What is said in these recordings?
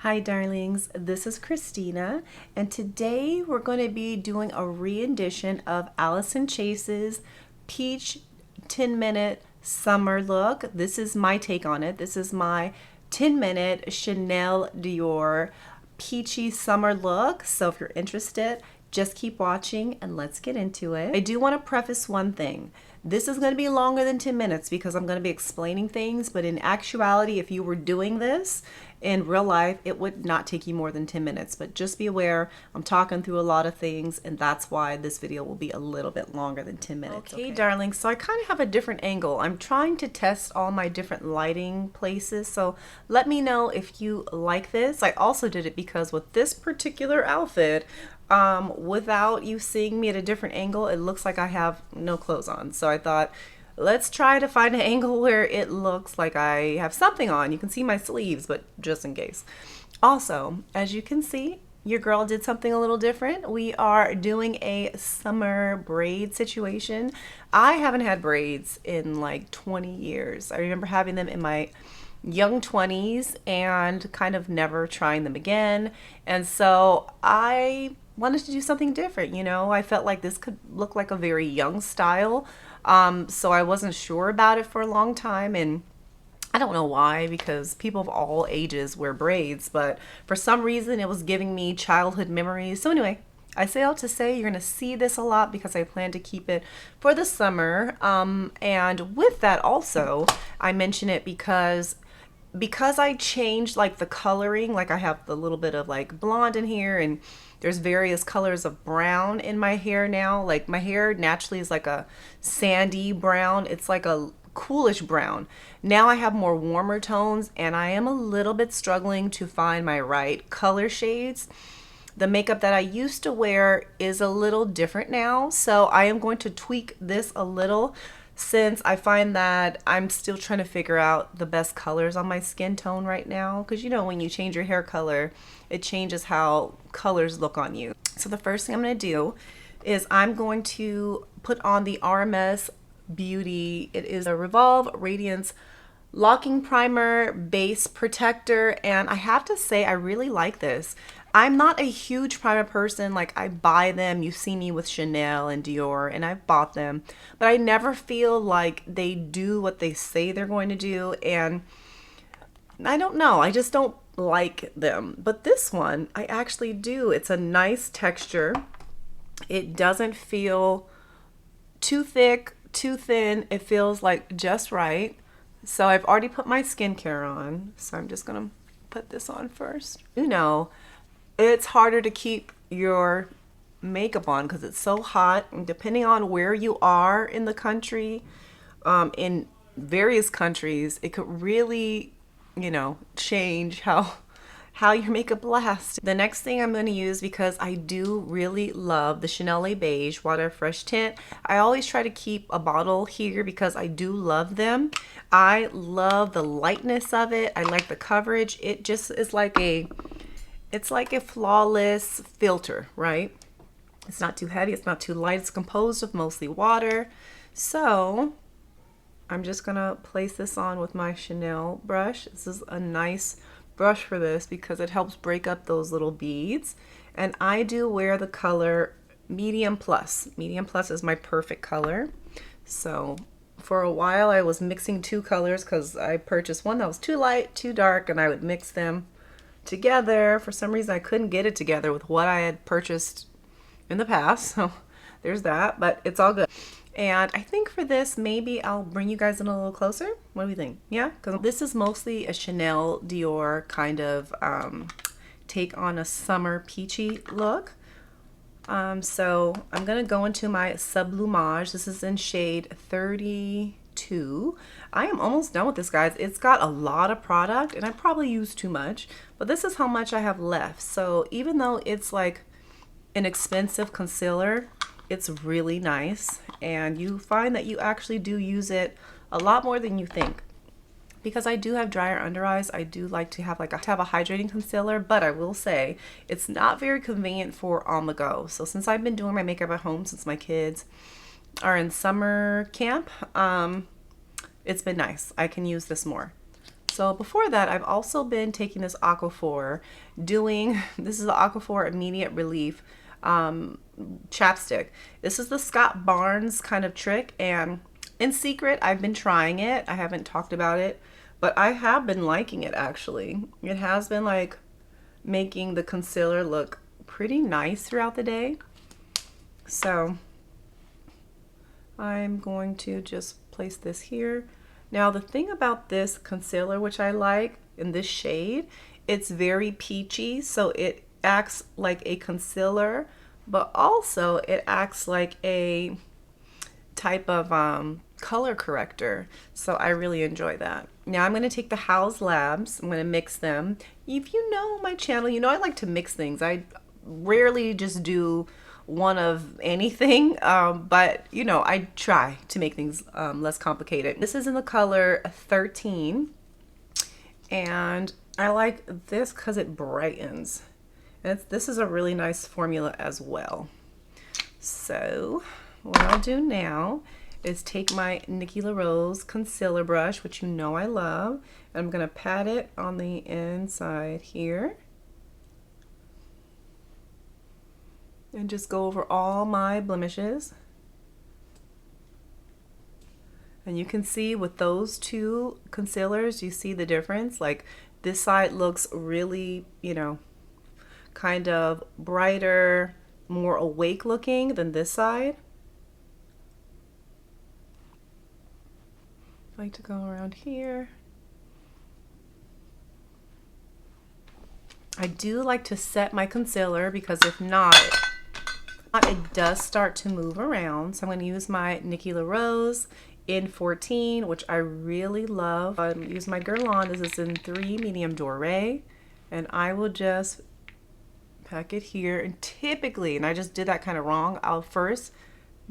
Hi darlings, this is Christina, and today we're going to be doing a re-edition of Allison Chase's Peach 10-minute summer look. This is my take on it. This is my 10-minute Chanel Dior peachy summer look. So if you're interested, just keep watching and let's get into it. I do want to preface one thing. This is going to be longer than 10 minutes because I'm going to be explaining things, but in actuality, if you were doing this in real life, it would not take you more than 10 minutes. But just be aware, I'm talking through a lot of things, and that's why this video will be a little bit longer than 10 minutes. Okay, darling, so I kind of have a different angle. I'm trying to test all my different lighting places, so let me know if you like this. I also did it because with this particular outfit, without you seeing me at a different angle, it looks like I have no clothes on. So I thought, let's try to find an angle where it looks like I have something on. You can see my sleeves, but just in case. Also, as you can see, your girl did something a little different. We are doing a summer braid situation. I haven't had braids in like 20 years. I remember having them in my young 20s and kind of never trying them again. And so I wanted to do something different. You know, I felt like this could look like a very young style. So I wasn't sure about it for a long time, and I don't know why, because people of all ages wear braids, but for some reason it was giving me childhood memories. So anyway, I say all to say you're going to see this a lot because I plan to keep it for the summer. And with that also, I mention it because I changed like the coloring, like I have a little bit of like blonde in here, and there's various colors of brown in my hair now. Like my hair naturally is like a sandy brown. It's like a coolish brown. Now I have more warmer tones, and I am a little bit struggling to find my right color shades. The makeup that I used to wear is a little different now, so I am going to tweak this a little, since I find that I'm still trying to figure out the best colors on my skin tone right now. Because you know, when you change your hair color, it changes how colors look on you. So the first thing I'm going to do is I'm going to put on the RMS Beauty. It is a ReEvolve Radiance Locking Primer Base Protector, and I have to say I really like this. I'm not a huge primer person. Like, I buy them. You see me with Chanel and Dior, and I've bought them, but I never feel like they do what they say they're going to do, and I don't know, I just don't like them. But this one I actually do. It's a nice texture. It doesn't feel too thick, too thin. It feels like just right. So I've already put my skincare on, so I'm just gonna put this on first. You know, it's harder to keep your makeup on because it's so hot, and depending on where you are in the country, in various countries, it could really, you know, change how your makeup lasts. The next thing I'm going to use, because I do really love the Chanel and Beige Water Fresh Tint. I always try to keep a bottle here because I do love them. I love the lightness of it. I like the coverage. It just is like it's like a flawless filter, right? It's not too heavy, it's not too light. It's composed of mostly water. So I'm just gonna place this on with my Chanel brush. This is a nice brush for this because it helps break up those little beads. And I do wear the color medium plus. Medium plus is my perfect color. So for a while I was mixing two colors because I purchased one that was too light, too dark, and I would mix them together. For some reason I couldn't get it together with what I had purchased in the past, so there's that, but it's all good. And I think for this, maybe I'll bring you guys in a little closer. What do you think? Yeah, because this is mostly a Chanel Dior kind of take on a summer peachy look. So I'm gonna go into my SUBLIMAGE. This is in shade 32. I am almost done with this, guys. It's got a lot of product, and I probably used too much, but this is how much I have left. So even though it's like an expensive concealer, it's really nice, and you find that you actually do use it a lot more than you think. Because I do have drier under eyes, I do like to have a hydrating concealer, but I will say it's not very convenient for on the go. So since I've been doing my makeup at home since my kids are in summer camp, it's been nice. I can use this more. So before that, I've also been taking this Aquaphor, this is the Aquaphor Immediate Relief chapstick. This is the Scott Barnes kind of trick, and in secret, I've been trying it. I haven't talked about it, but I have been liking it actually. It has been like making the concealer look pretty nice throughout the day. So I'm going to just place this here. Now the thing about this concealer, which I like in this shade, it's very peachy, so it acts like a concealer, but also it acts like a type of color corrector. So I really enjoy that. Now I'm going to take the HAUS Labs. I'm going to mix them. If you know my channel, you know I like to mix things. I rarely just do one of anything, but you know, I try to make things less complicated. This is in the color 13, and I like this because it brightens. And this is a really nice formula as well. So what I'll do now is take my Nikki LaRose concealer brush, which you know I love, and I'm gonna pat it on the inside here. And just go over all my blemishes. And you can see with those two concealers, you see the difference. Like this side looks really, you know, kind of brighter, more awake looking than this side. I like to go around here. I do like to set my concealer because if not, it does start to move around. So I'm going to use my Nikki LaRose in 14, which I really love. I'll use my Guerlain. This is in 3 medium Dore, and I will just pack it here. And typically, and I just did that kind of wrong, I'll first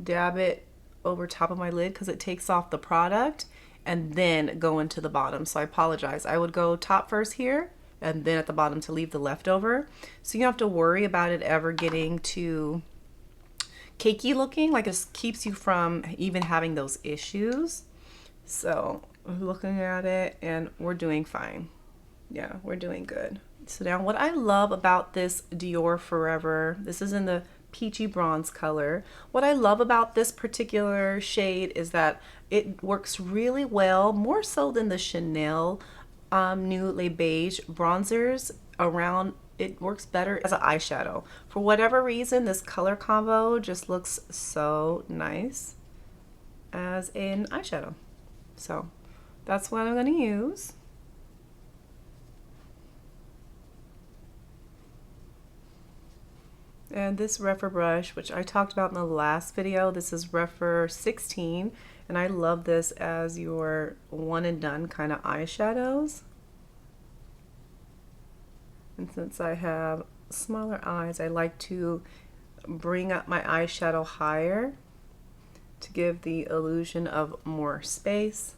dab it over top of my lid because it takes off the product, and then go into the bottom. So I apologize. I would go top first here and then at the bottom to leave the leftover. So you don't have to worry about it ever getting too cakey looking, like it keeps you from even having those issues. So looking at it, and we're doing fine. Yeah, we're doing good. So now what I love about this Dior Forever, this is in the peachy bronze color. What I love about this particular shade is that it works really well, more so than the Chanel Nude Le Beige bronzers around. It works better as an eyeshadow. For whatever reason, this color combo just looks so nice as an eyeshadow. So that's what I'm going to use. And this Rephr brush, which I talked about in the last video, this is Rephr 16, and I love this as your one and done kind of eyeshadows. And since I have smaller eyes, I like to bring up my eyeshadow higher to give the illusion of more space.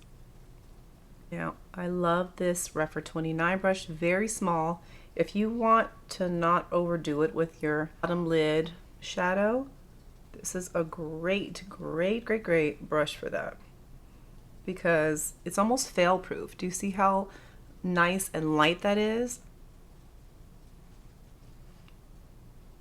Now, I love this Rephr 29 brush, very small. If you want to not overdo it with your bottom lid shadow, this is a great brush for that, because it's almost fail proof. Do you see how nice and light that is?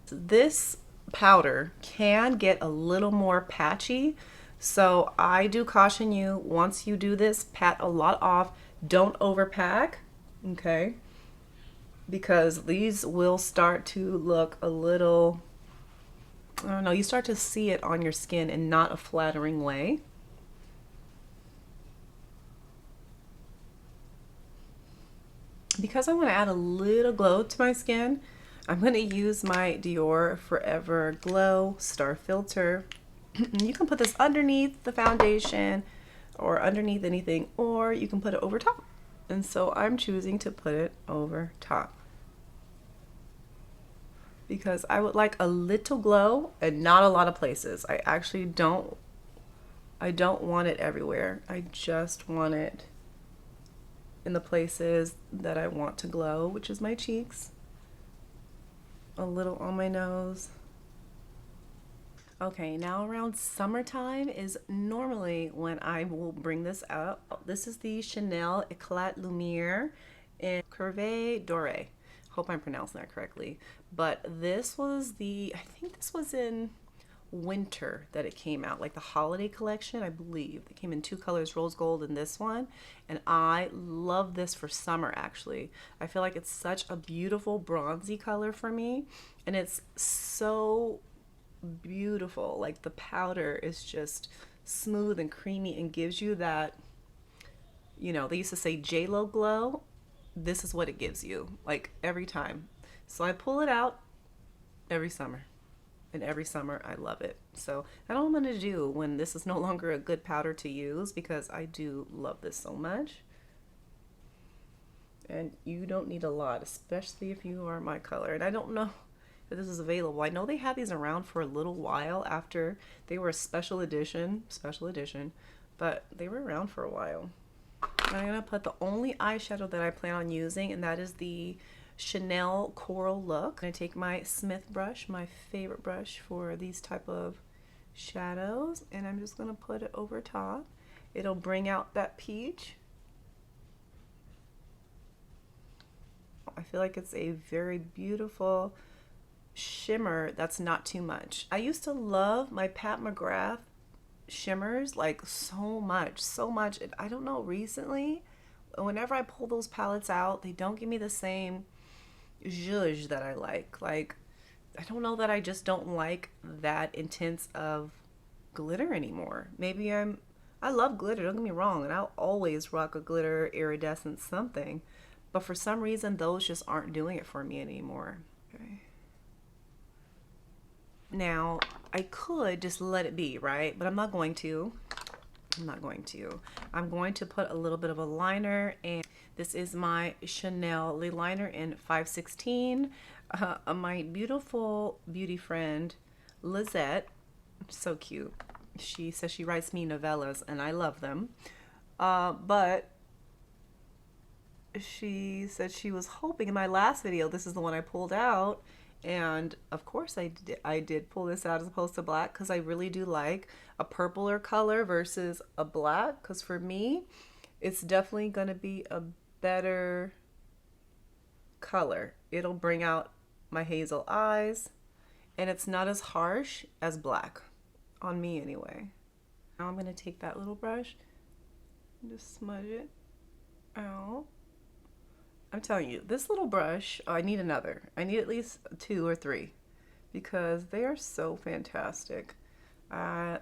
This powder can get a little more patchy, so I do caution you, once you do this, pat a lot off. Don't overpack, okay? Because these will start to look a little, I don't know, you start to see it on your skin in not a flattering way. Because I want to add a little glow to my skin, I'm going to use my Dior Forever Glow Star Filter. You can put this underneath the foundation or underneath anything, or you can put it over top. And so I'm choosing to put it over top because I would like a little glow and not a lot of places. I actually don't want it everywhere. I just want it in the places that I want to glow, which is my cheeks, a little on my nose. Okay, now around summertime is normally when I will bring this up. This is the Chanel ÉCLAT Lumiere in CUIVRE DORE. Hope I'm pronouncing that correctly. But this was I think this was in winter that it came out, like the holiday collection, I believe. It came in two colors, rose gold and this one. And I love this for summer, actually. I feel like it's such a beautiful bronzy color for me. And it's so beautiful. Like the powder is just smooth and creamy and gives you that, you know, they used to say J-Lo glow. This is what it gives you, like every time. So I pull it out every summer. And every summer I love it. So I don't know what I'm gonna do when this is no longer a good powder to use, because I do love this so much. And you don't need a lot, especially if you are my color. And I don't know if this is available. I know they had these around for a little while after they were a special edition, but they were around for a while. And I'm gonna put the only eyeshadow that I plan on using, and that is the Chanel Coral Look. I'm gonna take my Smith brush, my favorite brush for these type of shadows, and I'm just gonna put it over top. It'll bring out that peach. I feel like it's a very beautiful shimmer that's not too much. I used to love my Pat McGrath shimmers like so much. And I don't know, recently, whenever I pull those palettes out, they don't give me the same zhuzh that I like. Like, I don't know, that I just don't like that intense of glitter anymore. Maybe I love glitter, don't get me wrong, and I'll always rock a glitter iridescent something, but for some reason those just aren't doing it for me anymore. Okay. Now, I could just let it be, right? But I'm not going to. I'm going to put a little bit of a liner, and this is my Chanel liner in 516. My beautiful beauty friend, Lizette, so cute. She says she writes me novellas, and I love them. But she said she was hoping in my last video, this is the one I pulled out, and of course I did pull this out as opposed to black, because I really do like a purpler color versus a black, because for me it's definitely going to be a better color. It'll bring out my hazel eyes, and it's not as harsh as black on me anyway. Now I'm going to take that little brush and just smudge it out. I'm telling you, this little brush, I need another. I need at least 2 or 3 because they are so fantastic.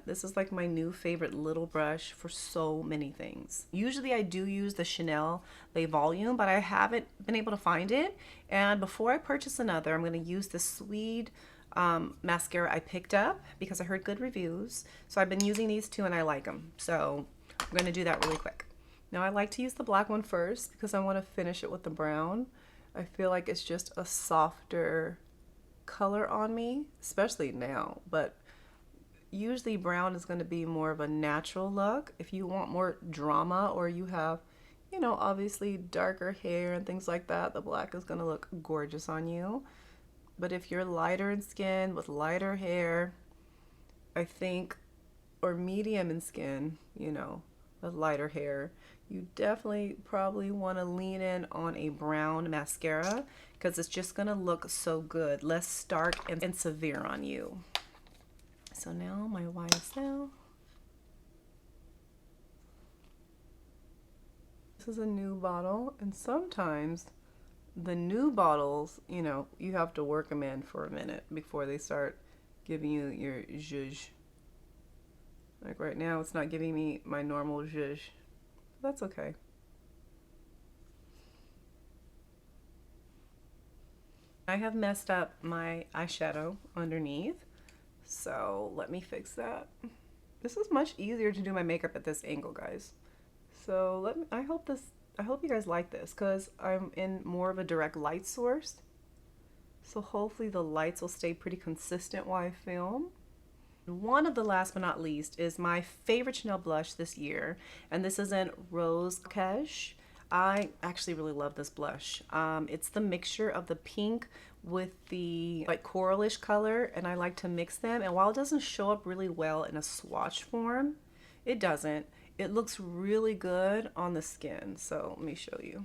This is like my new favorite little brush for so many things. Usually I do use the Chanel Le Volume, but I haven't been able to find it. And before I purchase another, I'm going to use the Swede mascara I picked up because I heard good reviews. So I've been using these two and I like them. So I'm going to do that really quick. Now I like to use the black one first because I want to finish it with the brown. I feel like it's just a softer color on me, especially now, but usually brown is going to be more of a natural look. If you want more drama, or you have, you know, obviously darker hair and things like that, the black is going to look gorgeous on you. But if you're lighter in skin with lighter hair, I think, or medium in skin, you know, with lighter hair, you definitely probably want to lean in on a brown mascara because it's just going to look so good, less stark and severe on you. So now my YSL. This is a new bottle, and sometimes the new bottles, you know, you have to work them in for a minute before they start giving you your zhuzh. Like right now, it's not giving me my normal zhuzh. That's okay. I have messed up my eyeshadow underneath, so let me fix that. This is much easier to do my makeup at this angle, guys. So I hope you guys like this because I'm in more of a direct light source. So hopefully the lights will stay pretty consistent while I film. One of the last but not least is my favorite Chanel blush this year, and this is in Rose Cache. I actually really love this blush. It's the mixture of the pink with the like coralish color, and I like to mix them. And while it doesn't show up really well in a swatch form, it doesn't. It looks really good on the skin. So let me show you.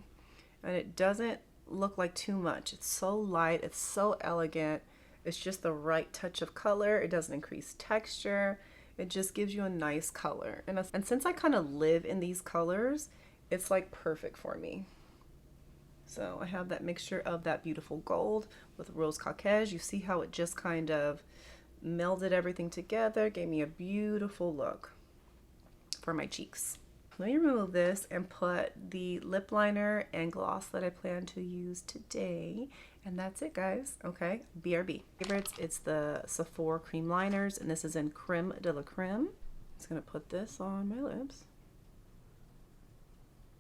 And it doesn't look like too much. It's so light, it's so elegant. It's just the right touch of color. It doesn't increase texture. It just gives you a nice color. And since I kind of live in these colors, it's like perfect for me. So I have that mixture of that beautiful gold with rose coquage. You see how it just kind of melded everything together, gave me a beautiful look for my cheeks. Let me remove this and put the lip liner and gloss that I plan to use today. And that's it, guys. Okay, BRB. Favorites, it's the Sephora cream liners, and this is in Creme de la Creme. Just gonna put this on my lips.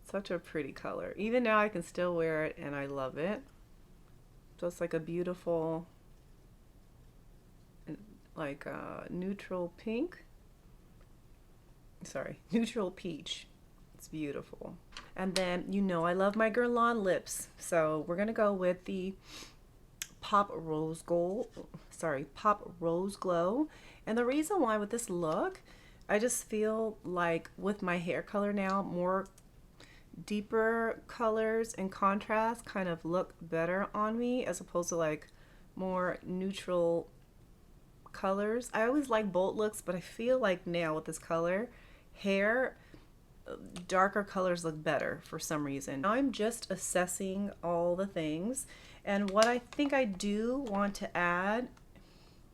Such a pretty color. Even now I can still wear it and I love it. Just like a beautiful, like neutral pink. Sorry, neutral peach. It's beautiful. And then, you know, I love my Guerlain lips. So we're gonna go with the Pop Rose Glow. And the reason why with this look, I just feel like with my hair color now, more deeper colors and contrast kind of look better on me as opposed to like more neutral colors. I always like bold looks, but I feel like now with this color, hair, darker colors look better for some reason. Now I'm just assessing all the things, and what I think I do want to add,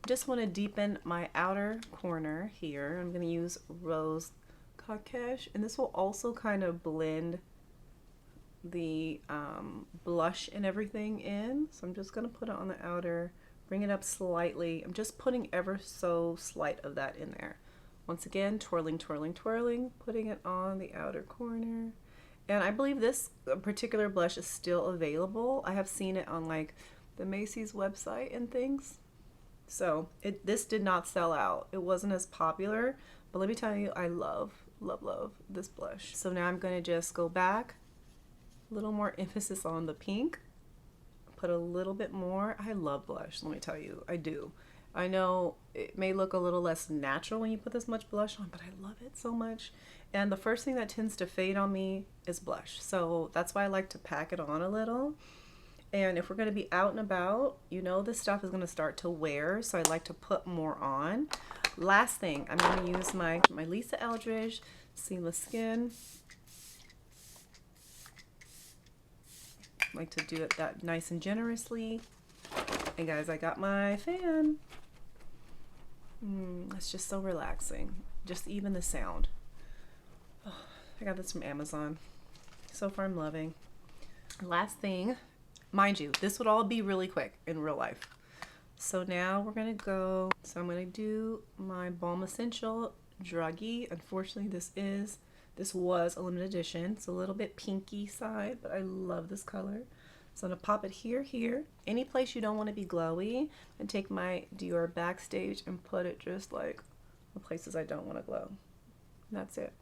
just want to deepen my outer corner here. I'm going to use Rose Coquage, and this will also kind of blend the blush and everything in. So I'm just going to put it on the outer, bring it up slightly. I'm just putting ever so slight of that in there. Once again, twirling, twirling, twirling, putting it on the outer corner. And I believe this particular blush is still available. I have seen it on like the Macy's website and things. So this did not sell out. It wasn't as popular, but let me tell you, I love, love, love this blush. So now I'm gonna just go back, a little more emphasis on the pink, put a little bit more. I love blush, let me tell you, I do. I know it may look a little less natural when you put this much blush on, but I love it so much. And the first thing that tends to fade on me is blush. So that's why I like to pack it on a little. And if we're going to be out and about, you know this stuff is going to start to wear, so I like to put more on. Last thing, I'm going to use my Lisa Eldridge Seamless Skin. I like to do it that nice and generously. And guys, I got my fan. It's just so relaxing. Just even the sound. Oh, I got this from Amazon. So far I'm loving. Last thing, mind you, this would all be really quick in real life. So now we're gonna go, so I'm gonna do my Balm Essential Druggy. Unfortunately, this was a limited edition. It's a little bit pinky side, but I love this color. So I'm gonna pop it here, any place you don't want to be glowy, and take my Dior Backstage and put it just like the places I don't want to glow. And that's it.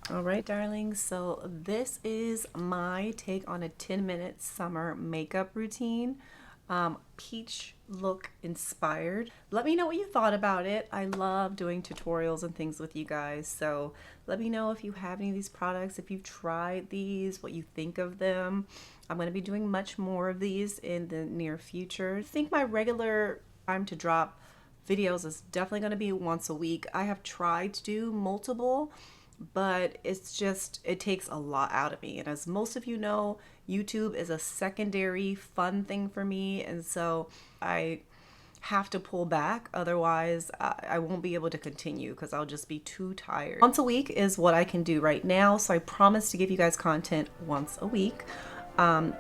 All right, darlings, so this is my take on a 10-minute summer makeup routine. Peach look inspired. Let me know what you thought about it. I love doing tutorials and things with you guys, so let me know if you have any of these products, if you've tried these, what you think of them. I'm going to be doing much more of these in the near future. I think my regular time to drop videos is definitely going to be once a week. I have tried to do multiple, but it's just, it takes a lot out of me. And as most of you know, YouTube is a secondary fun thing for me. And so I have to pull back. Otherwise, I won't be able to continue because I'll just be too tired. Once a week is what I can do right now. So I promise to give you guys content once a week.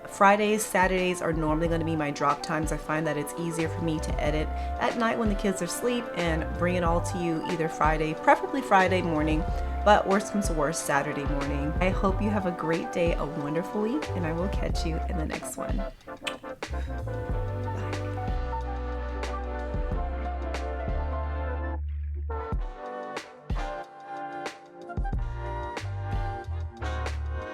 Fridays, Saturdays are normally going to be my drop times. I find that it's easier for me to edit at night when the kids are asleep and bring it all to you either Friday, preferably Friday morning, but worst comes to worst, Saturday morning. I hope you have a great day, a wonderful week, and I will catch you in the next one.